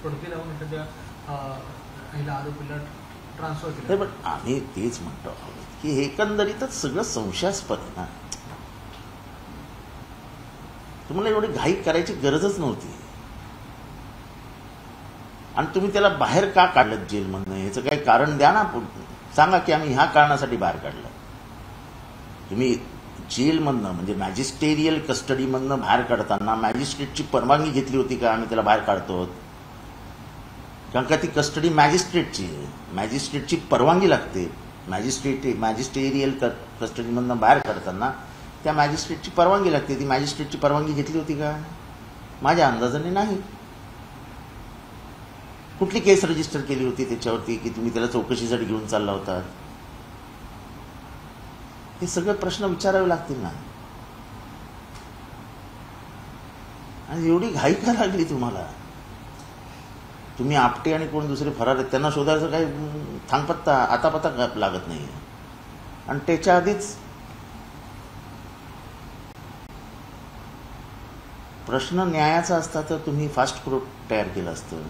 पडती लावून एखाद्या महिला आरोपीला ट्रान्सफर केलं. पण आम्ही तेच म्हणतो आहोत की एकंदरीतच सगळं संशयास्पद आहे ना. तुम्हाला एवढी घाई करायची गरजच नव्हती. आणि तुम्ही त्याला बाहेर का काढलं जेलमधनं, याचं काही कारण द्या ना. सांगा की आम्ही ह्या कारणासाठी बाहेर काढलं. तुम्ही जेलमधनं म्हणजे मॅजिस्टेरियल कस्टडीमधनं बाहेर काढताना मॅजिस्ट्रेटची परवानगी घेतली होती का आम्ही त्याला बाहेर काढतो? कारण का ती कस्टडी मॅजिस्ट्रेटची आहे, मॅजिस्ट्रेटची परवानगी लागते. मॅजिस्टेरियल कस्टडीमधनं बाहेर काढताना त्या मॅजिस्ट्रेटची परवानगी लागते. ती मॅजिस्ट्रेटची परवानगी घेतली होती का? माझ्या अंदाजाने नाही. कुठली केस रजिस्टर केली होती त्याच्यावरती की तुम्ही त्याला चौकशीसाठी घेऊन चालला होता? हे सगळे प्रश्न विचारावे लागतील ना. आणि एवढी घाई का लागली तुम्हाला? तुम्ही आपटे आणि कोण दुसरे फरार आहेत त्यांना शोधायचं काही थांगपत्ता आतापत्ता लागत नाही. आणि त्याच्या आधीच प्रश्न न्यायाचा असता तर तुम्ही फास्ट कोर्ट तयार केलं असतं.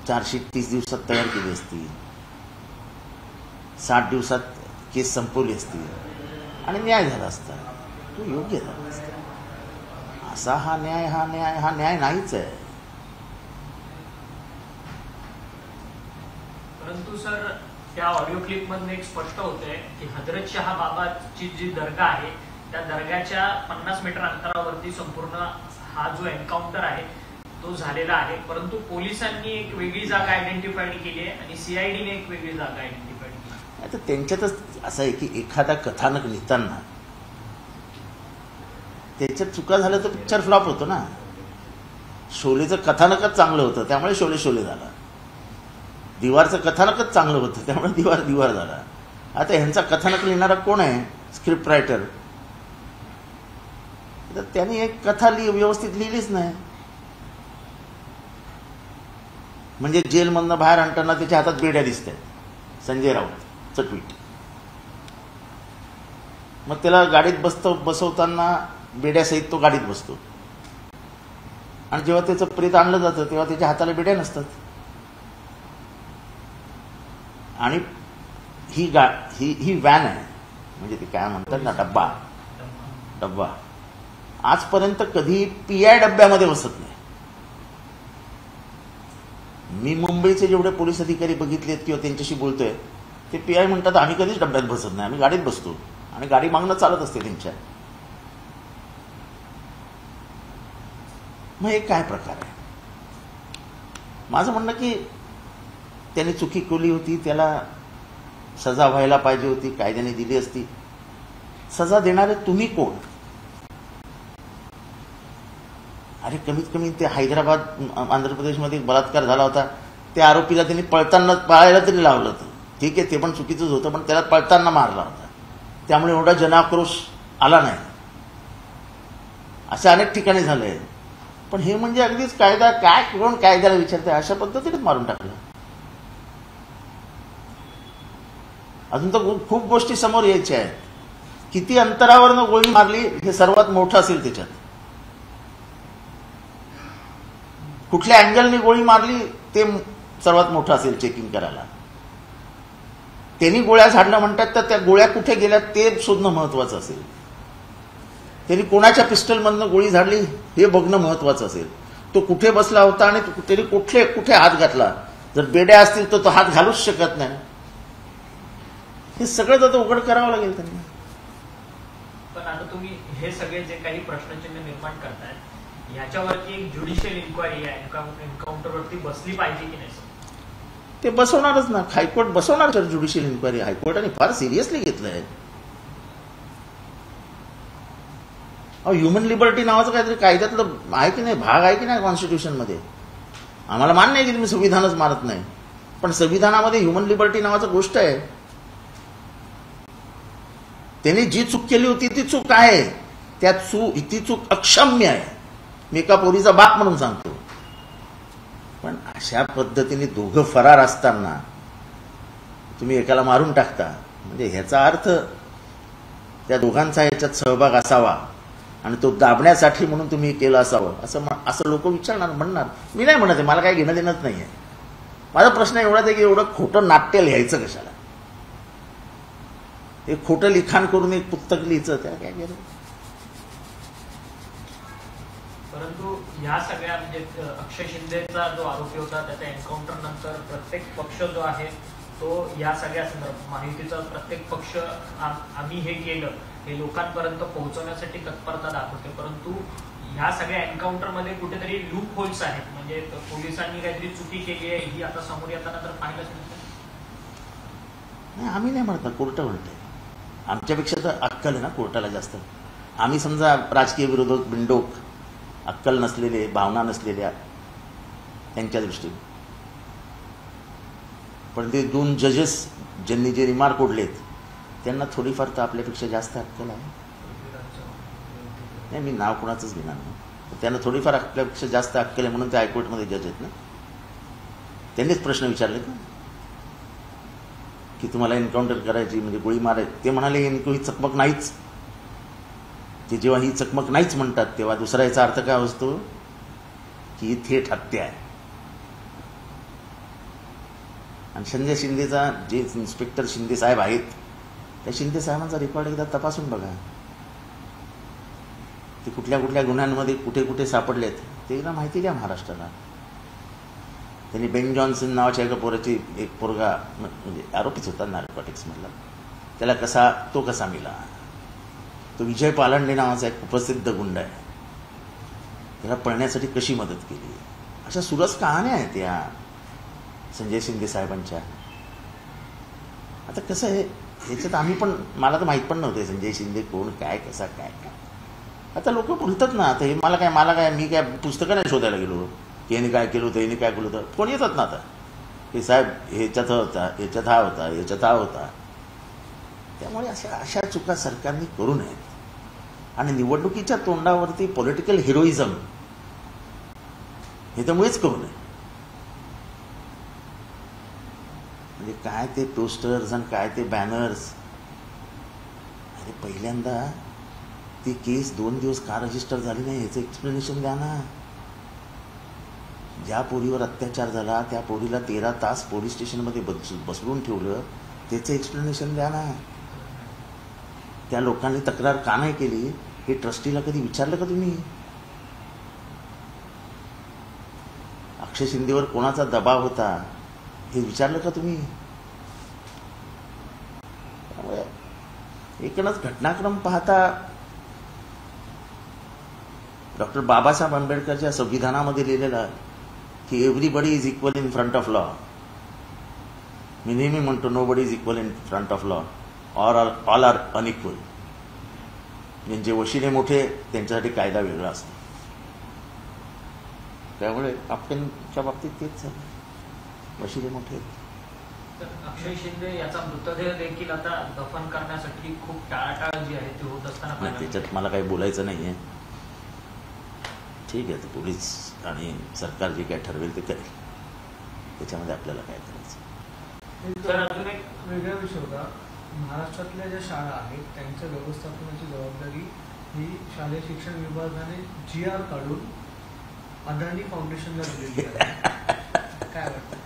चार्जशीट 30 दिवसात तयार केली असती, 60 दिवसात केस संपवली असती आणि न्याय झाला असता. तो योग्य झाला असता. असा हा न्याय नाहीच आहे. परंतु सर त्या ऑडिओ क्लिप मधून एक स्पष्ट होतंय की हजरत शहा बाबाची जी दर्गा आहे त्या दर्ग्याच्या 50 मीटर अंतरावरती संपूर्ण हा जो एन्काउंटर आहे तो झालेला आहे. परंतु पोलिसांनी एक वेगळी जागा आयडेंटिफाईड केली आहे आणि सीआयडीने एक वेगळी जागा आयडेंटिफाईड केली. आता त्यांच्यातच असं आहे की एखादा कथानक लिहिताना त्याच्यात चुका झाल्या तर पिक्चर फ्लॉप होतो ना. शोलेचं कथानकच चांगलं होतं त्यामुळे शोले झाला. दिवारचं कथानकच चांगलं होतं त्यामुळे दिवार झाला. आता ह्यांचा कथानक लिहिणारा कोण आहे? Script writer. तर त्यांनी एक कथा व्यवस्थित लिहिलीच नाही. म्हणजे जेलमधनं बाहेर आणताना त्याच्या हातात बेड्या दिसतात. संजय राऊतचं ट्वीट. मग त्याला गाडीत बसवताना बेड्यासहित तो गाडीत बसतो आणि जेव्हा त्याचं प्रेत आणलं जातं तेव्हा त्याच्या हाताला बेड्या नसतात. आणि ही व्हॅन आहे म्हणजे ते काय म्हणतात ना डब्बा आजपर्यंत कधी पीआय डब्यामध्ये बसत नाही. मी मुंबईचे जेवढे पोलीस अधिकारी बघितलेत किंवा त्यांच्याशी बोलतोय ते पीआय म्हणतात आम्ही कधीच डब्यात बसत नाही, आम्ही गाडीत बसतो आणि गाडी मागणं चालत असते त्यांच्या. मग हे काय प्रकार आहे? माझं म्हणणं की त्याने चुकी केली होती, त्याला सजा व्हायला पाहिजे होती, कायद्याने दिली असती. सजा देणारे तुम्ही कोण? अरे कमीत कमी ते हैदराबाद आंध्र प्रदेशमध्ये बलात्कार झाला होता त्या आरोपीला त्यांनी पळायला तरी लावलं होतं. ठीक आहे ते पण चुकीचंच होतं पण त्याला पळताना मारला होता त्यामुळे एवढा जनाक्रोश आला नाही. असं अनेक ठिकाणी झालंय. पण हे म्हणजे अगदीच कायदा काय कोण कायद्याला विचारते अशा पद्धतीनेच मारून टाकलं. अजून तर खूप गोष्टी समोर यायच्या आहेत. किती अंतरावरनं गोळी मारली हे सर्वात मोठं असेल त्याच्यात. कुठल्या अँगलने गोळी मारली ते सर्वात मोठं असेल चेकिंग करायला. त्यांनी गोळ्या झाडल्या म्हणतात तर त्या गोळ्या कुठे गेल्या ते शोधणं महत्वाचं असेल. त्यांनी कोणाच्या पिस्टलमधनं गोळी झाडली हे बघणं महत्वाचं असेल. तो कुठे बसला होता आणि त्यांनी कुठे हात घातला. जर बेड्या असतील तर तो हात घालूच शकत नाही. हे सगळं आता उघड करावं लागेल त्यांना. पण आता तुम्ही हे सगळे जे काही प्रश्नचिन्ह निर्माण करताय याच्यावरती एक ज्युडिशियल इन्क्वायरी एन्काउंटरवरती बसली पाहिजे की नाही? ते बसवणारच ना. हायकोर्ट बसवणार सर ज्युडिशियल इन्क्वायरी. हायकोर्टाने फार सिरियसली घेतलंय. ह्युमन लिबर्टी नावाचं काहीतरी कायद्यातलं आहे की नाही, भाग आहे की नाही कॉन्स्टिट्यूशन मध्ये. आम्हाला मान्य आहे की तुम्ही संविधानच मानत नाही पण संविधानामध्ये ह्युमन लिबर्टी नावाचं गोष्ट आहे. त्यांनी जी चूक केली होती ती चूक आहे. ती चूक अक्षम्य आहे. मी एका पोरीचा बाप म्हणून सांगतो. पण अशा पद्धतीने दोघं फरार असताना तुम्ही एकाला मारून टाकता म्हणजे ह्याचा अर्थ त्या दोघांचा ह्याच्यात सहभाग असावा आणि तो दाबण्यासाठी म्हणून तुम्ही केलं असावं असं असं लोक विचारणार, म्हणणार. मी नाही म्हणत आहे, मला काही घेणं देणंच नाही आहे. माझा प्रश्न एवढाच आहे की एवढं खोटं नाट्य लिहायचं कशाला? एक खोटं लिखाण करून एक पुस्तक लिहायचं, त्या काय गरज? परंतु या सगळ्या म्हणजे अक्षय शिंदेचा जो आरोपी होता त्याच्या एन्काउंटर नंतर प्रत्येक पक्ष जो आहे तो या सगळ्या संदर्भात माहितीचा प्रत्येक पक्ष आम्ही हे केलं हे लोकांपर्यंत पोहोचवण्यासाठी तत्परता दाखवते. परंतु ह्या सगळ्या एन्काउंटर मध्ये कुठेतरी लूप होल्स आहेत, म्हणजे पोलिसांनी काहीतरी चुकी केली आहे ही आता समोर येताना तर पाहिलंच नाही. आम्ही नाही म्हणत ना, कोर्ट म्हणते. आमच्यापेक्षा तर अक्कल आहे ना कोर्टाला जास्त. आम्ही समजा राजकीय विरोधक, बिंडोक, अक्कल नसलेले, भावना नसलेल्या त्यांच्या दृष्टीने. पण ते 2 जजेस ज्यांनी जे रिमार्क ओढलेत त्यांना थोडीफार तर आपल्यापेक्षा जास्त अक्कल आहे. नाही, मी नाव कोणाचंच घेणार नाही. त्यांना थोडीफार आपल्यापेक्षा जास्त अक्कल आहे म्हणून ते हायकोर्टमध्ये जज आहेत ना. त्यांनीच प्रश्न विचारलेत ना की तुम्हाला एन्काउंटर करायची म्हणजे गोळी मारायची. ते म्हणाले ही चकमक नाहीच. ते जेव्हा ही चकमक नाहीच म्हणतात तेव्हा दुसरा याचा अर्थ काय असतो की ही थेट हत्या आहे. आणि संजय शिंदेचा जे इन्स्पेक्टर शिंदे साहेब आहेत त्या शिंदे साहेबांचा रेकॉर्ड एकदा तपासून बघा. ते कुठल्या कुठल्या गुन्ह्यांमध्ये कुठे कुठे सापडलेत ते एकदा माहिती द्या महाराष्ट्राला. त्यांनी बेन जॉन्सन नावाच्या एका पोराची, एक पोरगा म्हणजे आरोपीच होता नार्कोटिक्स मधला, त्याला तो कसा मिला. तो विजय पालंडे नावाचा एक प्रसिद्ध गुंड आहे, त्याला पळण्यासाठी कशी मदत केली. अशा सुरस कहाण्या आहेत या संजय शिंदे साहेबांच्या. आता कसं आहे याच्यात आम्ही पण, मला तर माहीत पण नव्हते संजय शिंदे कोण, काय, कसा, काय. आता लोक बोलतात ना, आता हे मला काय मी काय पुस्तकं नाही शोधायला गेलो की यांनी काय केलं होतं, यांनी काय केलं होतं. कोण येतात ना आता हे साहेब ह्याच्यात होता, याच्यात हा होता, याच्यात हा होता. त्यामुळे अशा चुका सरकारने करू नयेत. आणि निवडणुकीच्या तोंडावरती पॉलिटिकल हिरोइझम हे तर मुळेच करू नये. म्हणजे काय ते पोस्टर्स आणि काय ते बॅनर्स. अरे पहिल्यांदा ती केस 2 दिवस का रजिस्टर झाली नाही याचं एक्सप्लेनेशन द्या ना. ज्या पोरीवर अत्याचार झाला त्या पोरीला 13 तास पोलीस स्टेशनमध्ये बसवून ठेवलं त्याचं एक्सप्लेनेशन द्या ना. त्या लोकांनी तक्रार का नाही केली हे ट्रस्टीला कधी विचारलं का तुम्ही? अक्षय शिंदेवर कोणाचा दबाव होता हे विचारलं का तुम्ही? त्यामुळे एकूणच घटनाक्रम पाहता डॉक्टर बाबासाहेब आंबेडकरच्या संविधानामध्ये लिहिलेलं की everybody is equal in front of law. मी नेहमी म्हणतो nobody is equal in front of law all are unequal. ज्यांचे वशिले मोठे त्यांच्यासाठी कायदा वेगळा असतो. त्यामुळे आपल्या बाबतीत तेच झालं, वशिले मोठे. अक्षय शिंदे याचा मृतदेह देखील आता दफन करण्यासाठी खूप टाळाटाळ जी आहे ती होत असताना त्याच्यात मला काही बोलायचं नाहीये. ठीक आहे, तर पोलीस आणि सरकार जे काय ठरवेल ते करेल, त्याच्यामध्ये आपल्याला काय करायचं. तर अजून एक वेगळा विषय होता. महाराष्ट्रातल्या ज्या शाळा आहेत त्यांच्या व्यवस्थापनाची जबाबदारी ही शालेय शिक्षण विभागाने GR काढून अदानी फाउंडेशनला दिलेली आहे. काय वाटतं?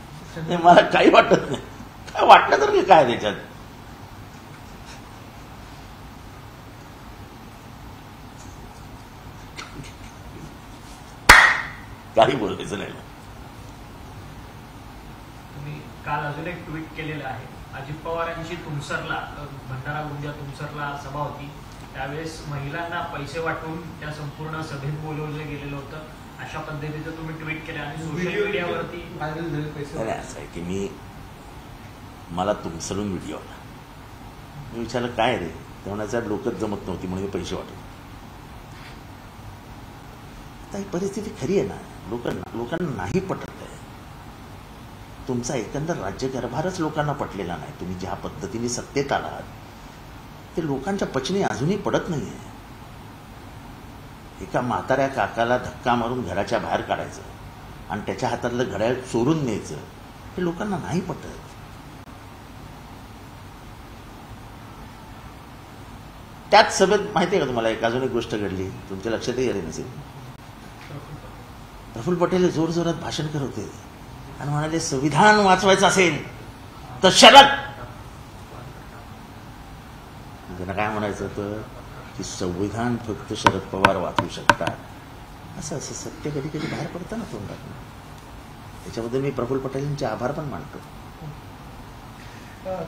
मला काही वाटत नाही. काय वाटलं तर काय त्याच्यात? काही बोलायचं नाही. तुम्ही काल अजून एक ट्विट केलेलं आहे. अजित पवार यांची तुमसरला, भंडारा गोंदिया तुमसरला सभा होती, त्यावेळेस महिलांना पैसे वाटून त्या संपूर्ण सभेत बोलवलं गेलेलं होतं. अशा पद्धतीचं तुम्ही ट्विट केलं आणि सोशल मीडियावरती व्हायरल झाले पैसे. असं आहे की मला तुमसरून व्हिडिओ आला. मी विचारलं काय रे, ते म्हणायचं डोकंच जमत नव्हती म्हणून पैसे वाटले. आता ही परिस्थिती खरी आहे ना. लोकांना नाही पटत आहे. तुमचा एकंदर राज्यकारभारच लोकांना पटलेला नाही. तुम्ही ज्या पद्धतीने सत्तेत आलात ते लोकांच्या पचनी अजूनही पडत नाहीये. एका म्हाताऱ्या काकाला धक्का मारून घराच्या बाहेर काढायचं आणि त्याच्या हातातलं घड्याळ चोरून न्यायचं हे लोकांना नाही पटत. त्याच सभेत माहिती आहे का तुम्हाला एक अजून एक गोष्ट घडली, तुमच्या लक्षातही आली नसेल. प्रफुल्ल पटेल जोरजोरात भाषण करत होते आणि म्हणाले संविधान वाचवायचं असेल तर शरद. त्यांना काय म्हणायचं होतं की संविधान फक्त शरद पवार वाचवू शकतात. असं असं सत्य कधी कधी बाहेर पडतं ना तोंडातून. त्याच्याबद्दल मी प्रफुल्ल पटेलांचे आभार पण मानतो.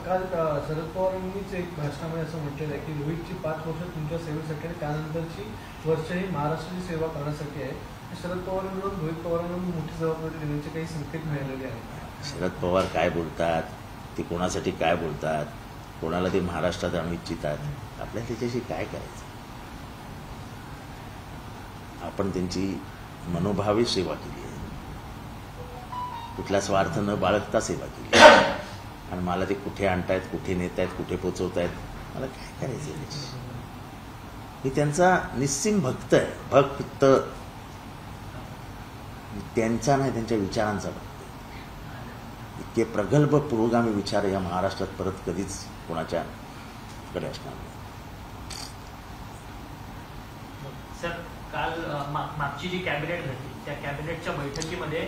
काल शरद पवारांनीच एक भाषणामध्ये असं म्हटलेलं आहे की रोहितची 5 वर्ष तुमच्या सेवेसाठी आणि त्यानंतरची वर्ष ही महाराष्ट्राची सेवा करण्यासाठी आहे. शरद पवारांकडून रोहित पवारांना मोठी जबाबदारी देण्याचे काही संकेत मिळालेले आहेत. शरद पवार काय बोलतात, ते कोणासाठी काय बोलतात, कोणाला ते महाराष्ट्रात आणू इच्छितात, आपल्याला त्याच्याशी काय करायचं. आपण त्यांची मनोभावे सेवा केली आहे, कुठला स्वार्थ न बाळगता सेवा केली आहे. आणि मला ते कुठे आणतायत, कुठे नेत आहेत, कुठे पोचवतायत, मला काय करायचं त्याच्याशी. मी त्यांचा निस्सीम भक्त आहे. भक्त त्यांचा नाही, त्यांच्या विचारांचा भक्त. इतके प्रगल्भ पुरोगामी विचार या महाराष्ट्रात परत कधीच कोणाच्या कडे असणार नाही. सर, काल मागची जी कॅबिनेट झाली त्या कॅबिनेटच्या बैठकीमध्ये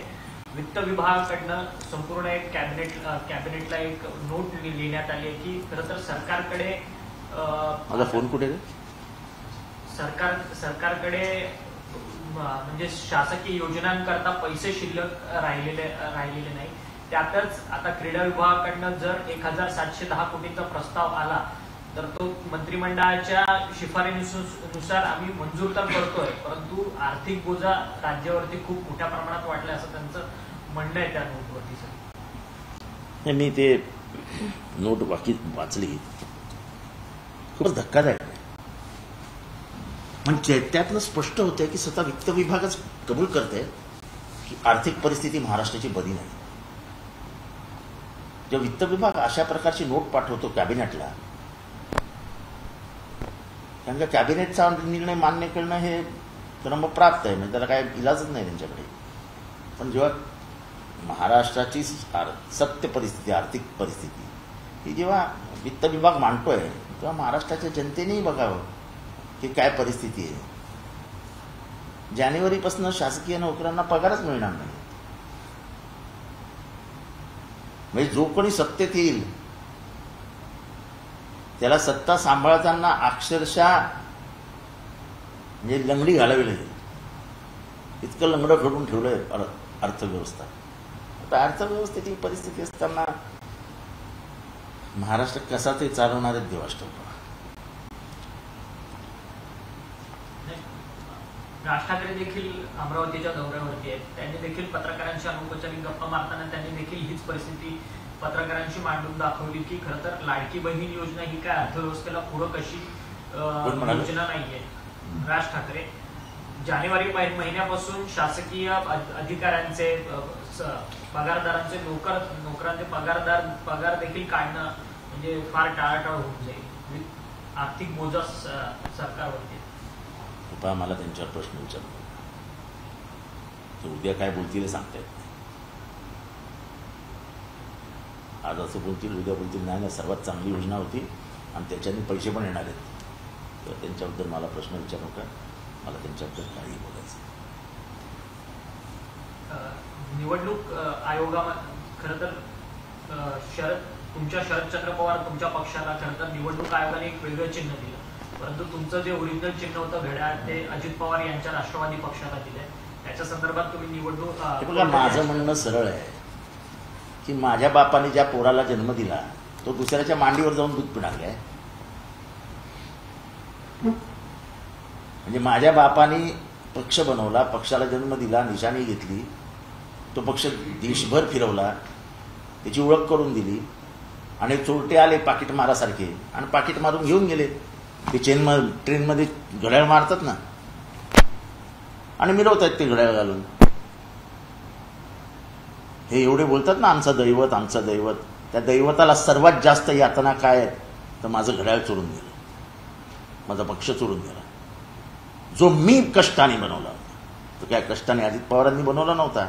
वित्त विभागाकडनं संपूर्ण एक कॅबिनेटला एक नोट लिहिण्यात आली आहे की खरं तर सरकारकडे माझा फोन कुठे रे? सरकारकडे म्हणजे शासकीय योजनांकरता पैसे शिल्लक राहिलेले नाही. त्यातच आता क्रीडा विभागाकडनं जर 1710 कोटींचा प्रस्ताव आला तर तो मंत्रिमंडळाच्या शिफारशीनुसार आम्ही मंजूर तर करतोय, परंतु आर्थिक बोजा राज्यावरती खूप मोठ्या प्रमाणात वाढलाय असं त्यांचं म्हणणं आहे त्या नोटवरती. सर, मी ते नोट वाचली, खूपच धक्कादायक आहे. म्हणजे त्यातनं स्पष्ट होतंय की स्वतः वित्त विभागच कबूल करते की आर्थिक परिस्थिती महाराष्ट्राची बरी नाही. जेव्हा वित्त विभाग अशा प्रकारची नोट पाठवतो कॅबिनेटला, कारण का कॅबिनेटचा निर्णय मान्य करणं हे क्रमप्राप्त आहे, म्हणजे त्याला काय इलाजच नाही त्यांच्याकडे. पण जेव्हा महाराष्ट्राची सत्य परिस्थिती, आर्थिक परिस्थिती ही जेव्हा वित्त विभाग मांडतोय तेव्हा महाराष्ट्राच्या जनतेनेही बघावं की काय परिस्थिती आहे. जानेवारीपासून शासकीय नोकऱ्यांना पगारच मिळणार नाही. म्हणजे जो कोणी सत्तेत येईल त्याला सत्ता सांभाळताना अक्षरशः म्हणजे लंगडी घालावी लागेल, इतकं लंगडं घडून ठेवलंय अर्थव्यवस्था. आता अर्थव्यवस्थेची परिस्थिती असताना महाराष्ट्र कसा ते चालवणारे देवास ठाऊक. राज ठाकरे देखील अमरावतीच्या दौऱ्यावरती आहेत. त्यांनी देखील पत्रकारांशी अनौपचारिक गप्पा मारताना त्यांनी देखील हीच परिस्थिती पत्रकारांशी मांडून दाखवली की खरं तर लाडकी बहीण योजना ही काय अर्थव्यवस्थेला पूरक अशी योजना नाहीये. राज ठाकरे जानेवारी महिन्यापासून शासकीय अधिकाऱ्यांचे, पगारदारांचे, नोकरांचे पगार देखील काढणं म्हणजे फार टाळाटाळ होऊन जाईल. आर्थिक बोजा सरकारवरती. मला त्यांच्यावर प्रश्न विचारतो, ते उद्या काय बोलतील सांगता येत नाही. आज असं बोलतील, उद्या बोलतील नाही सर्वात चांगली योजना होती आणि त्याच्याने पैसे पण येणार आहेत. तर त्यांच्याबद्दल मला प्रश्न विचारू नका, मला त्यांच्याबद्दल काही बोलायचं. निवडणूक आयोगामध्ये खरं तर शरदचंद्र पवार तुमच्या पक्षाला खरं तर निवडणूक आयोगाने एक वेगळं चिन्ह दिलं, परंतु तुमचं जे ओरिजिनल चिन्ह होतं घड्याळ ते अजित पवार यांच्या राष्ट्रवादी पक्षाला दिलंय. त्याच्या संदर्भात तुम्ही निवडणूक. माझं म्हणणं सरळ आहे की माझ्या बापाने ज्या पोराला जन्म दिला तो दुसऱ्याच्या मांडीवर जाऊन दूध पिणार काय? म्हणजे माझ्या बापाने पक्ष बनवला, पक्षाला जन्म दिला, निशाणी घेतली, तो पक्ष देशभर फिरवला, त्याची ओळख करून दिली आणि चोरटे आले पाकिट मारासारखे आणि पाकिट मारून घेऊन गेले. ते ट्रेनमध्ये घड्याळ मारतात ना आणि मिरवतात ते घड्याळ घालून. हे एवढे बोलतात ना आमचं दैवत, आमचं दैवत. त्या दैवताला सर्वात जास्त यातना काय आहेत तर माझं घड्याळ चोरून गेलं, माझा पक्ष चोरून गेला, जो मी कष्टाने बनवला. तो काय कष्टाने अजित पवारांनी बनवला नव्हता,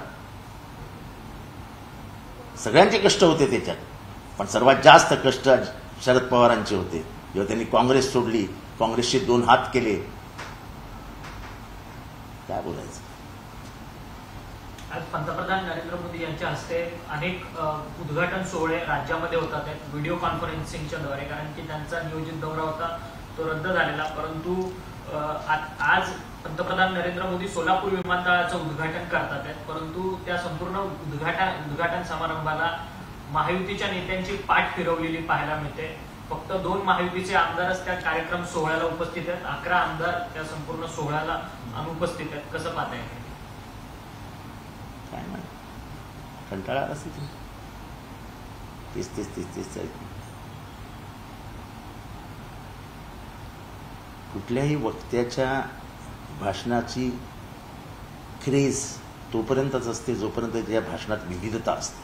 सगळ्यांचे कष्ट होते त्याच्यात, पण सर्वात जास्त कष्ट शरद पवारांचे होते. जेव्हा त्यांनी काँग्रेस सोडली, काँग्रेसचे 2 हात केले, काय बोलायचं. पंतप्रधान नरेंद्र मोदी यांच्या हस्ते अनेक उद्घाटन सोहळे राज्यामध्ये होतात आहेत व्हिडिओ कॉन्फरन्सिंगच्या द्वारे, कारण की त्यांचा नियोजित दौरा होता तो रद्द झालेला. परंतु आज पंतप्रधान नरेंद्र मोदी सोलापूर विमानतळाचं उद्घाटन करतात आहेत. परंतु त्या संपूर्ण उद्घाटन समारंभाला महायुतीच्या नेत्यांची पाठ फिरवलेली पाहायला मिळते. फक्त 2 महायुतीचे आमदारच त्या कार्यक्रम सोहळ्याला उपस्थित आहेत. 11 आमदार त्या संपूर्ण सोहळ्याला अनुपस्थित आहेत. कसं पाहताय? काय नाही, कंटाळा असेल तीस कुठल्याही वक्त्याच्या भाषणाची क्रेज तोपर्यंतच असते जोपर्यंत त्या भाषणात विविधता असते.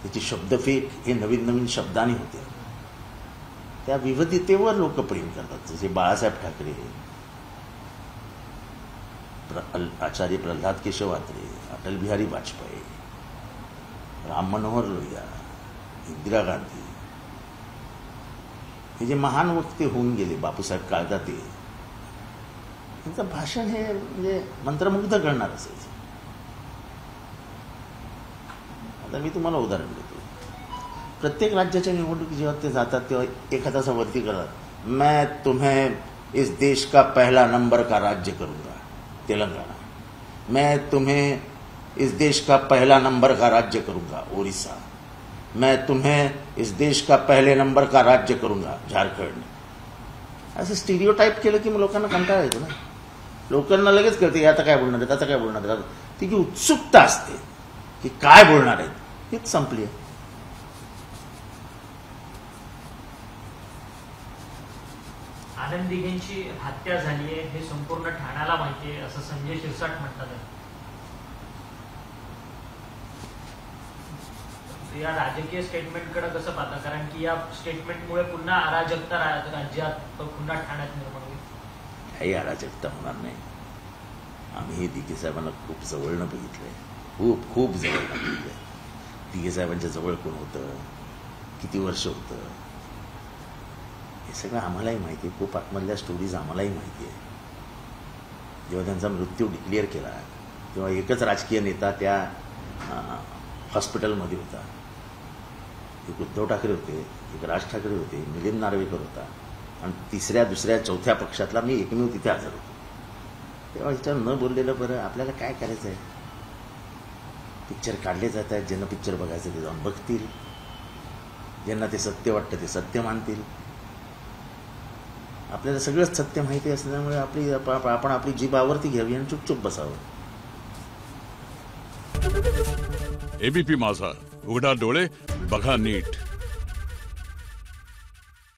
त्याची शब्दफेक हे नवीन नवीन शब्दांनी होते. त्या विविधतेवर लोक प्रेम करतात. जसे बाळासाहेब ठाकरे, आचार्य प्रल्हाद केशव आत्रे, अटल बिहारी वाजपेयी, राम मनोहर लोहिया, इंदिरा गांधी, हे जे महान वक्ते होऊन गेले, बापूसाहेब काळदाते, त्यांचं भाषण हे म्हणजे मंत्रमुग्ध करणार असायचं. आता मी तुम्हाला उदाहरण देतो. प्रत्येक राज्याच्या निवडणुकी जेव्हा ते जातात तेव्हा एखादा वरती करतात, मैं तुम्हें इस देश का पहला नंबर का राज्य करूंगा तेलंगाना, मैं तुम्हें इस देश का पहला नंबर का राज्य करूंगा ओडिशा, मैं तुम्हें इस देश का पहले नंबर का राज्य करूंगा झारखंड. असं स्टिरियोटाईप केलं की मग लोकांना कंटाळा येतो ना. लोकांना लगेच कळते आता काय बोलणार आहेत, आता काय बोलणार आहेत. ती जी उत्सुकता असते की काय बोलणार आहेत हीच संपली आहे. आनंद दिघेंची हत्या झाली आहे हे संपूर्ण ठाण्याला माहिती आहे असं संजय शिरसाट म्हणतात. या राजकीय स्टेटमेंटकडे कसं पाहता? कारण की या स्टेटमेंटमुळे पुन्हा अराजकता राज्यात पुन्हा ठाण्यात निर्माण होईल. काही अराजकता होणार नाही. आम्ही दिघे साहेबांना खूप जवळनं बघितलंय, खूप जवळनं बघितलंय. दिघे साहेबांच्या जवळ कोण होतं, किती वर्ष होतं, हे सगळं आम्हालाही माहिती आहे. खूप आतमधल्या स्टोरीज आम्हालाही माहिती आहे. जेव्हा त्यांचा मृत्यू डिक्लेअर केला तेव्हा एकच राजकीय नेता त्या हॉस्पिटलमध्ये होता. एक उद्धव ठाकरे होते, एक राज ठाकरे होते, मिलिंद नार्वेकर होता आणि तिसऱ्या, दुसऱ्या, चौथ्या पक्षातला मी एकमेव तिथे हजर होतो. तेव्हा ह्याच्यावर न बोललेलं बरं. आपल्याला काय करायचं आहे? पिक्चर काढले जात आहेत. ज्यांना पिक्चर बघायचं ते जाऊन बघतील, ज्यांना ते सत्य वाटतं ते सत्य मानतील. आपल्याला सगळंच सत्य माहिती असल्यामुळे आपण आपली जीभ आवरती घ्यावी आणि चुपचुप बसावं. एबीपी माझा, उघडा डोळे बघा नीट.